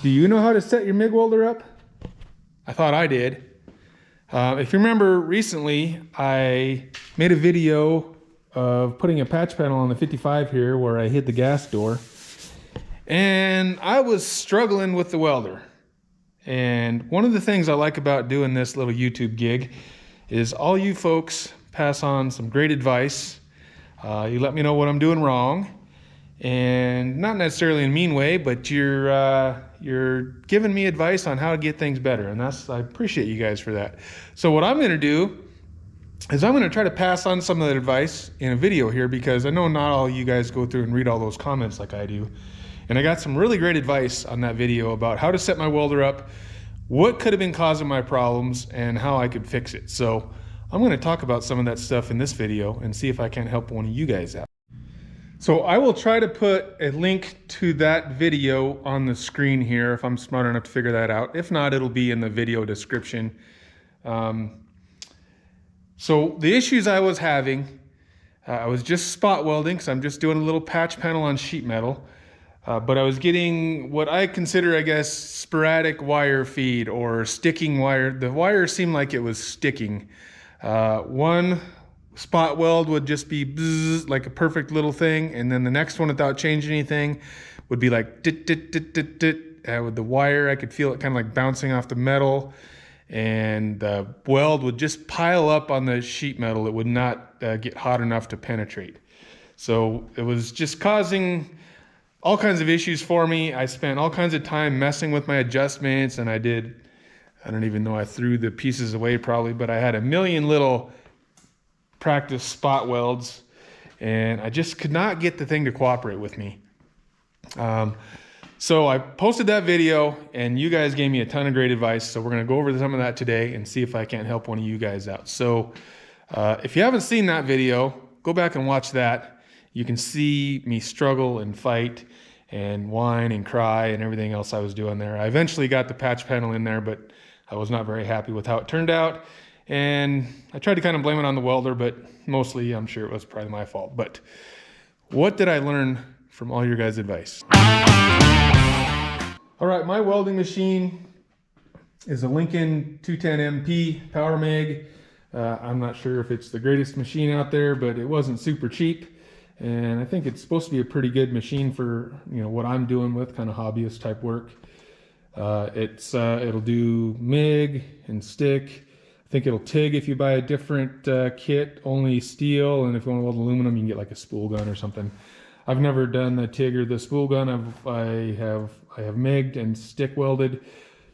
Do you know how to set your MIG welder up? I thought I did. If you remember recently, I made a video of putting a patch panel on the 55 here where I hid the gas door. And I was struggling with the welder. And one of the things I like about doing this little YouTube gig is all you folks pass on some great advice. You let me know what I'm doing wrong. And not necessarily in a mean way, but you're giving me advice on how to get things better, and I appreciate you guys for that. So what I'm going to do is I'm going to try to pass on some of that advice in a video here, because I know not all you guys go through and read all those comments like I do. And I got some really great advice on that video about how to set my welder up, what could have been causing my problems, and how I could fix it. So I'm going to talk about some of that stuff in this video and see if I can help one of you guys out. So I will try to put a link to that video on the screen here if I'm smart enough to figure that out. If not, it'll be in the video description. So the issues I was having, I was just spot welding because I'm just doing a little patch panel on sheet metal. But I was getting what I consider, I guess, sporadic wire feed or sticking wire. The wire seemed like it was sticking. One spot weld would just be bzzz, like a perfect little thing, and then the next one, without changing anything, would be like dit, dit, dit, dit, dit. With the wire, I could feel it kind of like bouncing off the metal, and the weld would just pile up on the sheet metal. It would not get hot enough to penetrate. So it was just causing all kinds of issues for me. I spent all kinds of time messing with my adjustments, and I don't even know, I threw the pieces away probably, but I had a million little practice spot welds, and I just could not get the thing to cooperate with me. So I posted that video, and you guys gave me a ton of great advice. So we're going to go over some of that today and see if I can't help one of you guys out. So if you haven't seen that video, go back and watch that. You can see me struggle and fight and whine and cry and everything else I was doing there. I eventually got the patch panel in there, but I was not very happy with how it turned out. And I tried to kind of blame it on the welder, but mostly I'm sure it was probably my fault. But what did I learn from all your guys' advice? All right, my welding machine is a Lincoln 210MP Power Mig. I'm not sure if it's the greatest machine out there, but it wasn't super cheap. And I think it's supposed to be a pretty good machine for, you know, what I'm doing with kind of hobbyist type work. It'll do MIG and stick. I think it'll TIG if you buy a different kit, only steel, and if you want to weld aluminum, you can get like a spool gun or something. I've never done the TIG or the spool gun. I have MIG'd and stick welded,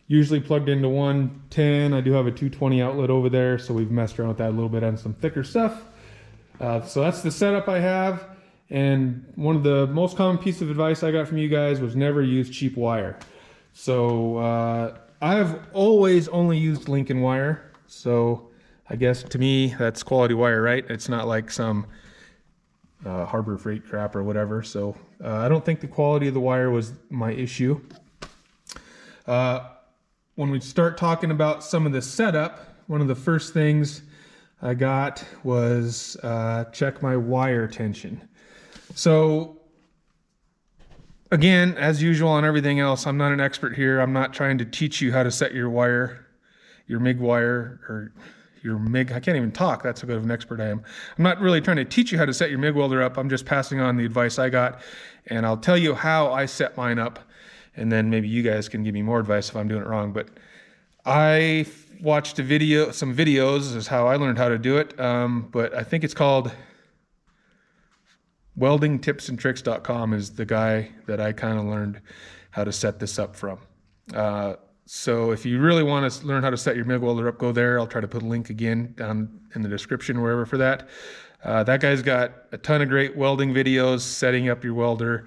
usually plugged into 110. I do have a 220 outlet over there, so we've messed around with that a little bit on some thicker stuff. So that's the setup I have. And one of the most common pieces of advice I got from you guys was never use cheap wire. So I've always only used Lincoln wire. So I guess to me, that's quality wire, right? It's not like some Harbor Freight crap or whatever. So I don't think the quality of the wire was my issue. When we start talking about some of the setup, one of the first things I got was check my wire tension. So again, as usual on everything else, I'm not an expert here. I'm not trying to teach you how to set your wire, your MIG wire, or your MIG. I can't even talk. That's how good of an expert I am. I'm not really trying to teach you how to set your MIG welder up. I'm just passing on the advice I got, and I'll tell you how I set mine up, and then maybe you guys can give me more advice if I'm doing it wrong. But I watched some videos is how I learned how to do it. But I think it's called weldingtipsandtricks.com is the guy that I kind of learned how to set this up from. So if you really want to learn how to set your MIG welder up, go there. I'll try to put a link again down in the description, wherever for that. That guy's got a ton of great welding videos, setting up your welder,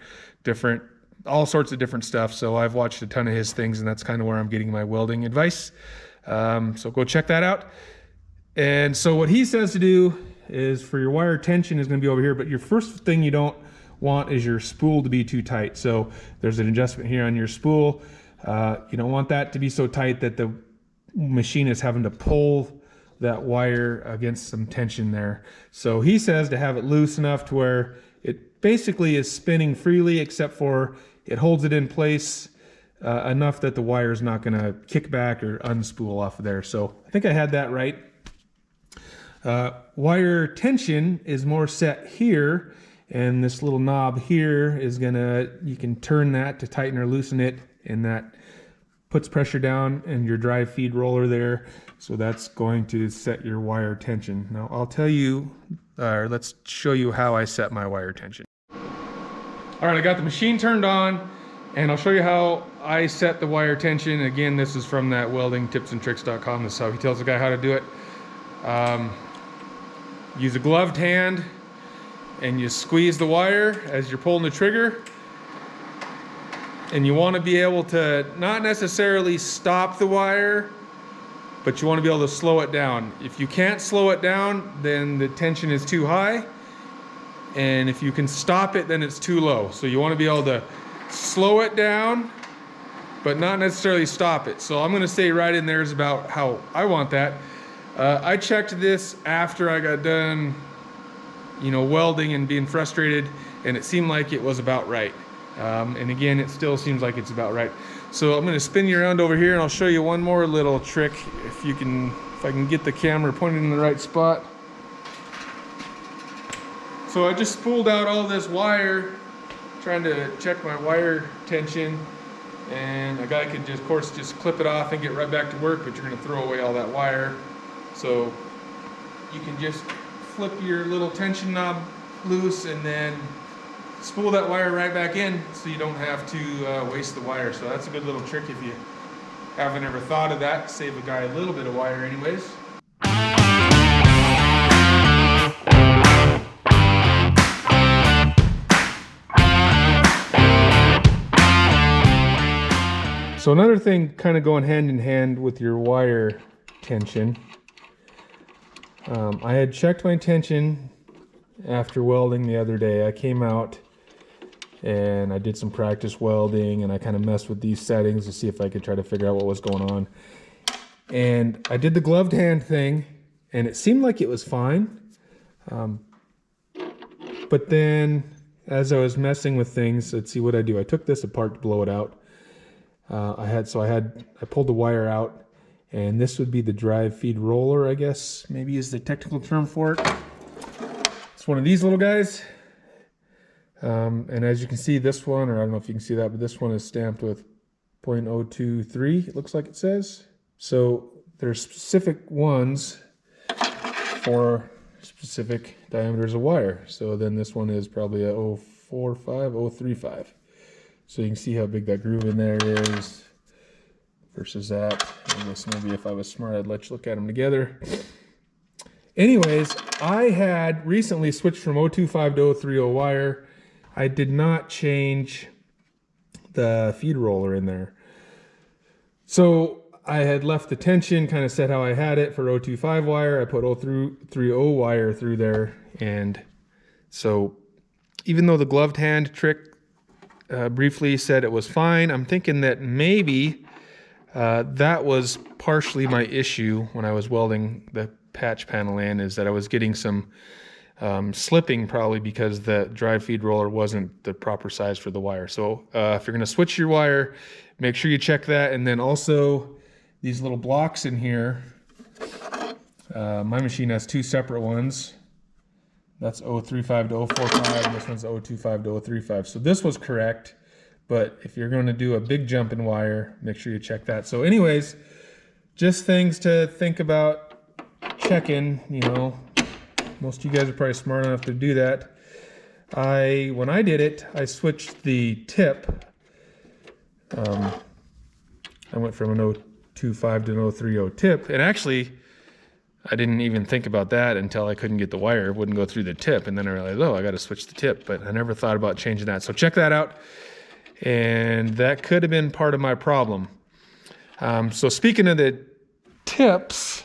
all sorts of different stuff. So I've watched a ton of his things, and that's kind of where I'm getting my welding advice. So go check that out. And so what he says to do is, for your wire tension is going to be over here, but your first thing you don't want is your spool to be too tight. So there's an adjustment here on your spool. You don't want that to be so tight that the machine is having to pull that wire against some tension there. So he says to have it loose enough to where it basically is spinning freely, except for it holds it in place enough that the wire is not going to kick back or unspool off of there. So I think I had that right. Wire tension is more set here, and this little knob here is you can turn that to tighten or loosen it, and that puts pressure down in your drive feed roller there. So that's going to set your wire tension. Now I'll tell you, let's show you how I set my wire tension. All right, I got the machine turned on, and I'll show you how I set the wire tension. Again, this is from that weldingtipsandtricks.com. This is how he tells the guy how to do it. Use a gloved hand, and you squeeze the wire as you're pulling the trigger. And you want to be able to not necessarily stop the wire, but you want to be able to slow it down. If you can't slow it down, then the tension is too high. And if you can stop it, then it's too low. So you want to be able to slow it down, but not necessarily stop it. So I'm going to say right in there is about how I want that. I checked this after I got done, welding and being frustrated, and it seemed like it was about right. And again, it still seems like it's about right. So I'm going to spin you around over here, and I'll show you one more little trick if I can get the camera pointed in the right spot. So I just pulled out all this wire, trying to check my wire tension, and a guy could of course just clip it off and get right back to work, but you're going to throw away all that wire. So you can just flip your little tension knob loose and then spool that wire right back in, so you don't have to waste the wire. So that's a good little trick if you haven't ever thought of that. Save a guy a little bit of wire anyways. So another thing kind of going hand in hand with your wire tension, I had checked my tension after welding the other day. I came out and I did some practice welding, and I kind of messed with these settings to see if I could try to figure out what was going on. And I did the gloved hand thing, and it seemed like it was fine. But then as I was messing with things, let's see what I do. I took this apart to blow it out. I pulled the wire out, and this would be the drive feed roller, I guess maybe is the technical term for it. It's one of these little guys. And as you can see, this one, or I don't know if you can see that, but this one is stamped with 0.023, it looks like it says. So there's specific ones for specific diameters of wire. So then this one is probably a 045, 035. So you can see how big that groove in there is versus that. I guess maybe if I was smart, I'd let you look at them together. Anyways, I had recently switched from 025 to 030 wire. I did not change the feed roller in there. So I had left the tension kind of set how I had it for 025 wire. I put 030 wire through there. And so even though the gloved hand trick briefly said it was fine, I'm thinking that maybe that was partially my issue when I was welding the patch panel in, is that I was getting some slipping, probably because the drive feed roller wasn't the proper size for the wire. So if you're going to switch your wire, make sure you check that. And then also these little blocks in here, my machine has two separate ones. That's 035 to 045, and this one's 025 to 035. So this was correct, but if you're going to do a big jump in wire, make sure you check that. So anyways, just things to think about checking, Most of you guys are probably smart enough to do that. When I did it, I switched the tip. I went from an 025 to an 030 tip, and actually I didn't even think about that until I couldn't get the wire. It wouldn't go through the tip, and then I realized, I got to switch the tip, but I never thought about changing that. So check that out, and that could have been part of my problem. So speaking of the tips,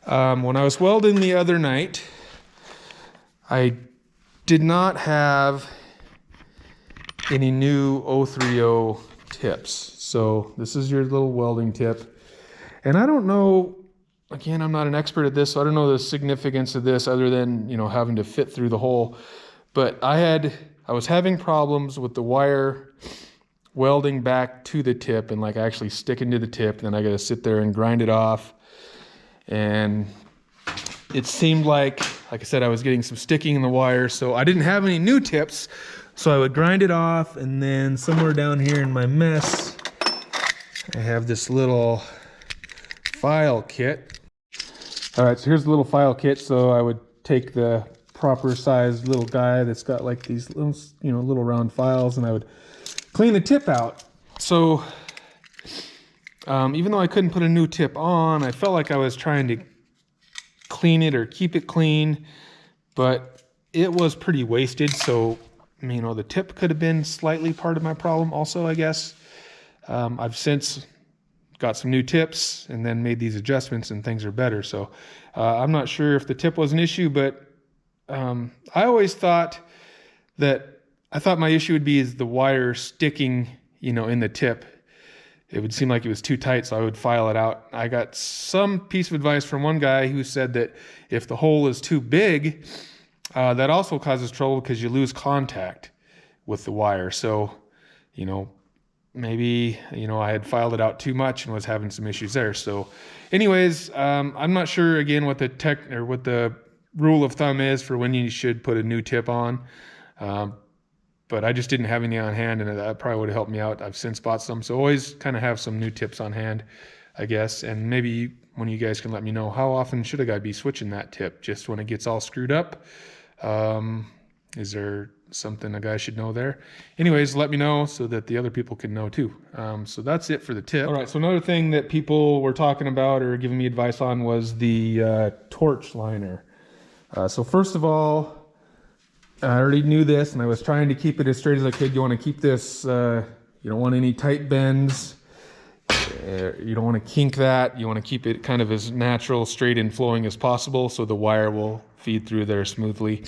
when I was welding the other night, I did not have any new 030 tips. So this is your little welding tip, and I don't know, again, I'm not an expert at this, so I don't know the significance of this other than, having to fit through the hole. But I was having problems with the wire welding back to the tip and like actually sticking to the tip. Then I got to sit there and grind it off. And it seemed like I said, I was getting some sticking in the wire. So I didn't have any new tips. So I would grind it off, and then somewhere down here in my mess, I have this little file kit. All right, so here's the little file kit. So I would take the proper sized little guy that's got like these little, little round files, and I would clean the tip out. So even though I couldn't put a new tip on, I felt like I was trying to clean it or keep it clean, but it was pretty wasted. So the tip could have been slightly part of my problem also, I guess. I've since got some new tips and then made these adjustments, and things are better. So I'm not sure if the tip was an issue, but I always thought my issue would be is the wire sticking, in the tip. It would seem like it was too tight, so I would file it out. I got some piece of advice from one guy who said that if the hole is too big, that also causes trouble because you lose contact with the wire. So, maybe, I had filed it out too much and was having some issues there. So anyways, I'm not sure again what the rule of thumb is for when you should put a new tip on. But I just didn't have any on hand, and that probably would have helped me out. I've since bought some. So always kind of have some new tips on hand, I guess. And maybe one of you guys can let me know, how often should a guy be switching that tip? Just when it gets all screwed up? Is there something a guy should know there? Anyways, let me know so that the other people can know too. So that's it for the tip. All right, so another thing that people were talking about or giving me advice on was the torch liner. So first of all, I already knew this, and I was trying to keep it as straight as I could. You want to keep this, you don't want any tight bends. You don't want to kink that. You want to keep it kind of as natural, straight and flowing as possible so the wire will feed through there smoothly.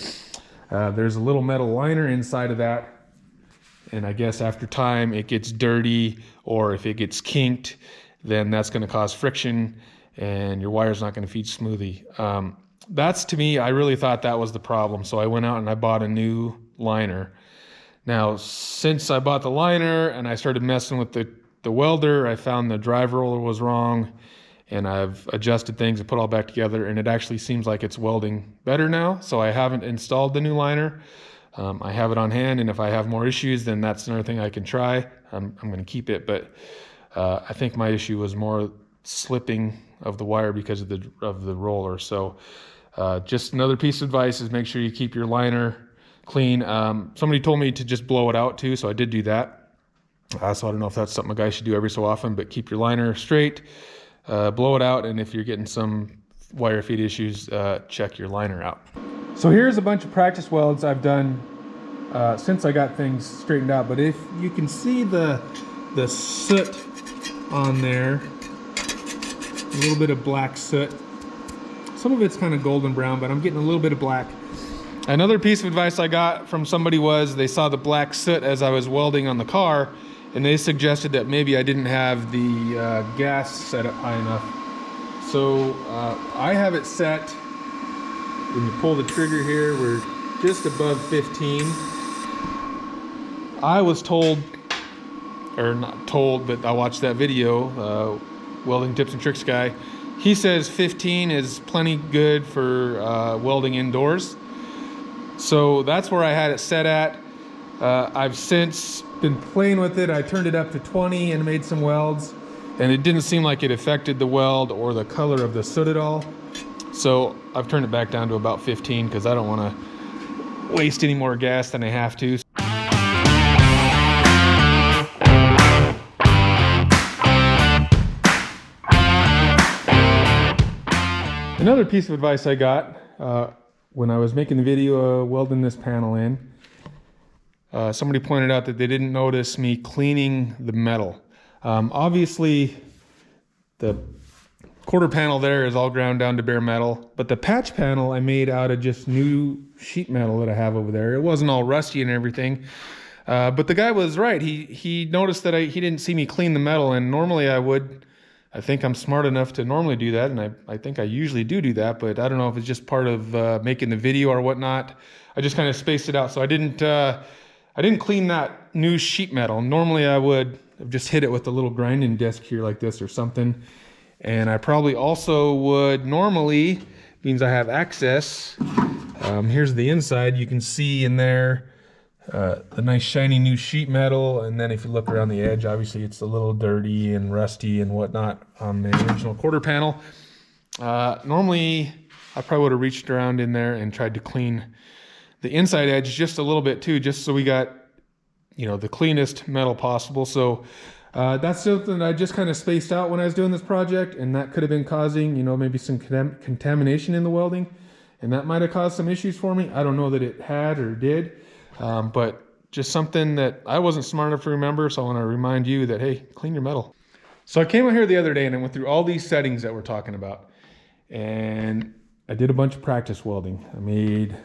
There's a little metal liner inside of that, and I guess after time it gets dirty, or if it gets kinked, then that's going to cause friction and your wire's not going to feed smoothly. That's, to me, I really thought that was the problem. So I went out and I bought a new liner. Now, since I bought the liner and I started messing with the welder, I found the drive roller was wrong, and I've adjusted things and put all back together, and it actually seems like it's welding better now. So I haven't installed the new liner. I have it on hand, and if I have more issues, then that's another thing I can try. I'm going to keep it, but I think my issue was more slipping of the wire because of the roller. So just another piece of advice is make sure you keep your liner clean. Somebody told me to just blow it out too, so I did do that. So I don't know if that's something a guy should do every so often, but keep your liner straight, blow it out, and if you're getting some wire feed issues, check your liner out. So here's a bunch of practice welds I've done since I got things straightened out. But if you can see the soot on there, a little bit of black soot. Some of it's kind of golden brown, but I'm getting a little bit of black. Another piece of advice I got from somebody was they saw the black soot as I was welding on the car, and they suggested that maybe I didn't have the gas set up high enough. So I have it set, when you pull the trigger here, we're just above 15. I was told, or not told, but I watched that video, Welding Tips and Tricks guy. He says 15 is plenty good for welding indoors. So that's where I had it set at. I've since been playing with it. I turned it up to 20 and made some welds, and it didn't seem like it affected the weld or the color of the soot at all. So I've turned it back down to about 15 because I don't want to waste any more gas than I have to. Another piece of advice I got when I was making the video welding this panel in, somebody pointed out that they didn't notice me cleaning the metal. Obviously, the quarter panel there is all ground down to bare metal, but the patch panel I made out of just new sheet metal that I have over there. It wasn't all rusty and everything, but the guy was right. He noticed that he didn't see me clean the metal, and normally I would. I think I'm smart enough to normally do that, and I think I usually do that, but I don't know if it's just part of making the video or whatnot. I just kind of spaced it out, so I I didn't clean that new sheet metal. Normally I would have just hit it with a little grinding disc here like this or something. And I probably also would normally, means I have access. Here's the inside. You can see in there the nice shiny new sheet metal. And then if you look around the edge, obviously it's a little dirty and rusty and whatnot on the original quarter panel. Normally I probably would have reached around in there and tried to clean the inside edge just a little bit too, just so we got, you know, the cleanest metal possible. So that's something I just kind of spaced out when I was doing this project, and that could have been causing, you know, maybe some contamination in the welding, and that might have caused some issues for me. I don't know that it had or did, but just something that I wasn't smart enough to remember. So I want to remind you that, hey, clean your metal. So I came out here the other day and I went through all these settings that we're talking about, and I did a bunch of practice welding. I made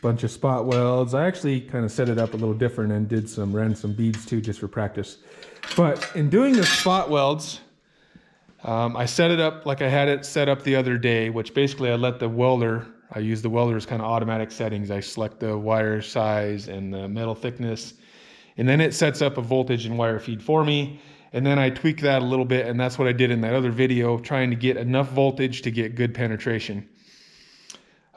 bunch of spot welds. I actually kind of set it up a little different and ran some beads too, just for practice. But in doing the spot welds, I set it up like I had it set up the other day, which basically I let the welder, I use the welder's kind of automatic settings. I select the wire size and the metal thickness, and then it sets up a voltage and wire feed for me. And then I tweak that a little bit, and that's what I did in that other video, trying to get enough voltage to get good penetration.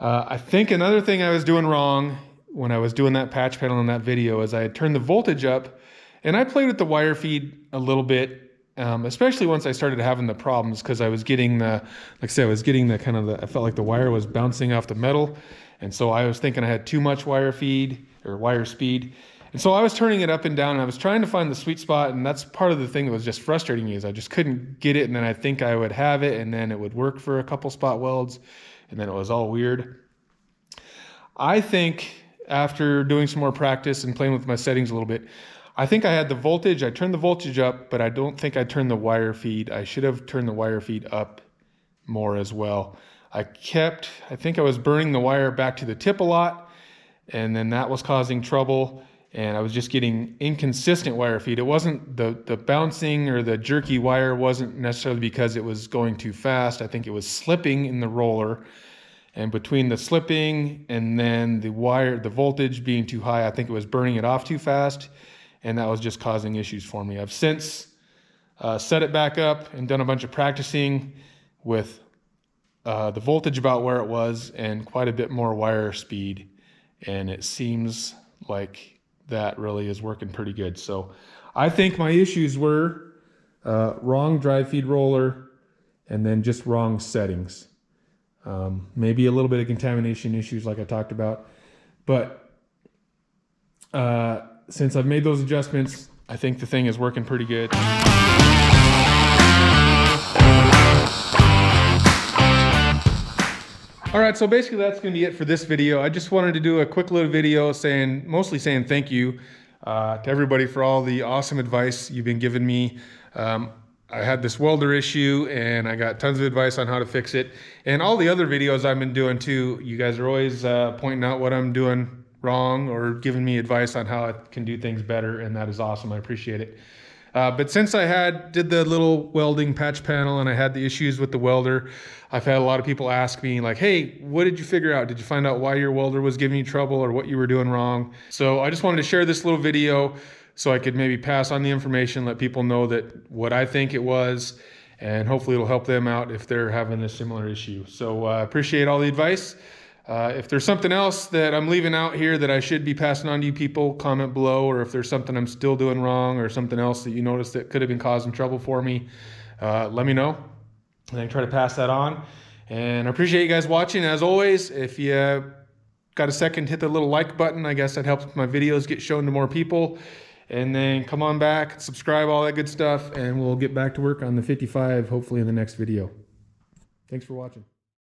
I think another thing I was doing wrong when I was doing that patch panel in that video is I had turned the voltage up, and I played with the wire feed a little bit, especially once I started having the problems, because I was getting the, like I said, I was getting the kind of I felt like the wire was bouncing off the metal. And so I was thinking I had too much wire feed or wire speed. And so I was turning it up and down, and I was trying to find the sweet spot. And that's part of the thing that was just frustrating me, is I just couldn't get it. And then I think I would have it, and then it would work for a couple spot welds, and then it was all weird. I think after doing some more practice and playing with my settings a little bit, I think I had the voltage. I turned the voltage up, but I don't think I turned the wire feed. I should have turned the wire feed up more as well. I think I was burning the wire back to the tip a lot, and then that was causing trouble. And I was just getting inconsistent wire feed. It wasn't the bouncing or the jerky wire wasn't necessarily because it was going too fast. I think it was slipping in the roller. And between the slipping and then the wire, the voltage being too high, I think it was burning it off too fast. And that was just causing issues for me. I've since set it back up and done a bunch of practicing with the voltage about where it was and quite a bit more wire speed. And it seems like that really is working pretty good. So I think my issues were wrong drive feed roller and then just wrong settings. Maybe a little bit of contamination issues like I talked about. But since I've made those adjustments, I think the thing is working pretty good. All right, so basically that's going to be it for this video. I just wanted to do a quick little video mostly saying thank you to everybody for all the awesome advice you've been giving me. I had this welder issue and I got tons of advice on how to fix it. And all the other videos I've been doing too, you guys are always pointing out what I'm doing wrong or giving me advice on how I can do things better, and that is awesome. I appreciate it. But since I did the little welding patch panel and I had the issues with the welder, I've had a lot of people ask me like, hey, what did you figure out? Did you find out why your welder was giving you trouble or what you were doing wrong? So I just wanted to share this little video so I could maybe pass on the information, let people know that what I think it was, and hopefully it'll help them out if they're having a similar issue. So I appreciate all the advice. If there's something else that I'm leaving out here that I should be passing on to you people, comment below, or if there's something I'm still doing wrong or something else that you noticed that could have been causing trouble for me, let me know, and I can try to pass that on. And I appreciate you guys watching. As always, if you got a second, hit the little like button. I guess that helps my videos get shown to more people. And then come on back, subscribe, all that good stuff, and we'll get back to work on the 55, hopefully in the next video. Thanks for watching.